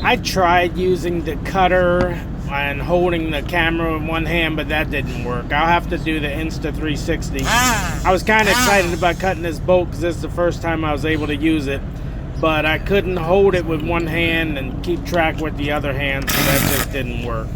I tried using the cutter and holding the camera in one hand, but that didn't work. I'll have to do the Insta360. I was kind of excited about cutting this bolt because this is the first time I was able to use it, but I couldn't hold it with one hand and keep track with the other hand, so that just didn't work.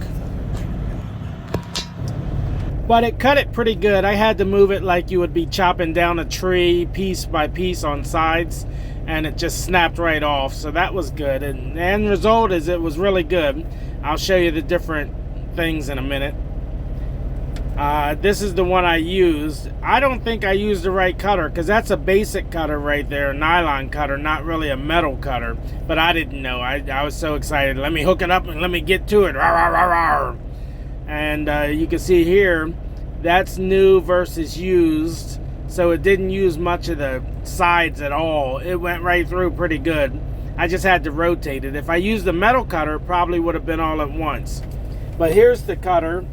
But it cut it pretty good. I had to move it like you would be chopping down a tree piece by piece on sides, and it just snapped right off, so that was good. And the end result is it was really good. I'll show you the different things in a minute. This is the one I used. I don't think I used the right cutter, because that's a basic cutter right there, a nylon cutter, not really a metal cutter. But I didn't know. I was so excited. Let me hook it up and let me get to it. Rawr, rawr, rawr. And you can see here, that's new versus used. So it didn't use much of the sides at all. It went right through pretty good. I just had to rotate it. If I used the metal cutter, it probably would have been all at once. But here's the cutter.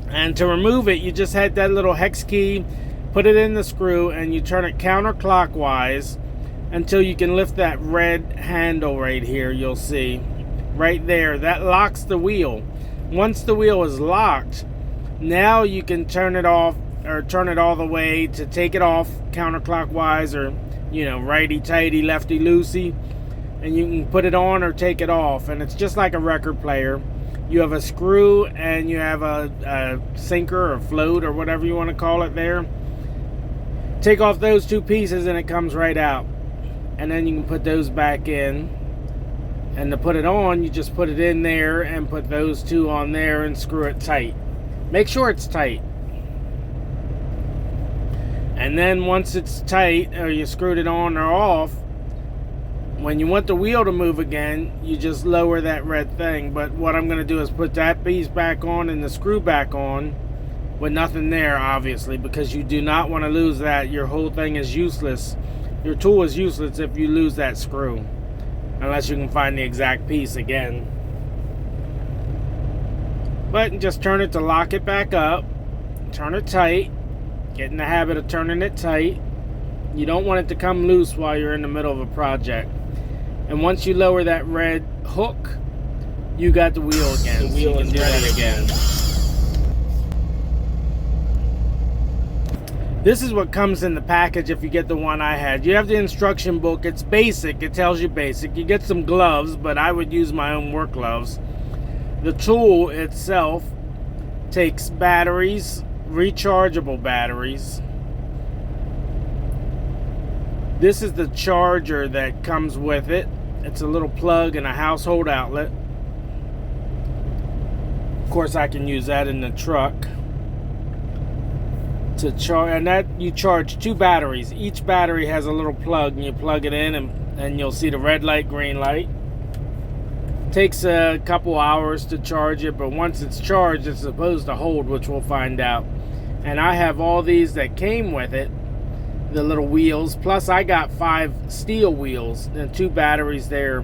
And to remove it, you just had that little hex key, put it in the screw, and you turn it counterclockwise until you can lift that red handle right here, you'll see. Right there. That locks the wheel. Once the wheel is locked, now you can turn it off, or turn it all the way to take it off counterclockwise, or, you know, righty-tighty, lefty-loosey. And you can put it on or take it off. And it's just like a record player. You have a screw and you have a sinker or float or whatever you want to call it there. Take off those two pieces and it comes right out. And then you can put those back in. And to put it on, you just put it in there and put those two on there and screw it tight. Make sure it's tight. And then once it's tight, or you screwed it on or off, when you want the wheel to move again, you just lower that red thing. But what I'm going to do is put that piece back on and the screw back on with nothing there, obviously, because you do not want to lose that. Your whole thing is useless. Your tool is useless if you lose that screw, unless you can find the exact piece again. But just turn it to lock it back up. Turn it tight. Get in the habit of turning it tight. You don't want it to come loose while you're in the middle of a project. And once you lower that red hook, you got the wheel again. The wheel is ready again. This is what comes in the package if you get the one I had. You have the instruction book. It's basic. It tells you basic. You get some gloves, but I would use my own work gloves. The tool itself takes batteries, rechargeable batteries. This is the charger that comes with it. It's a little plug and a household outlet. Of course, I can use that in the truck to charge, and that you charge two batteries. Each battery has a little plug, and you plug it in, and you'll see the red light, green light. Takes a couple hours to charge it, but once it's charged, it's supposed to hold, which we'll find out. And I have all these that came with it. The little wheels, plus I got 5 steel wheels and 2 batteries there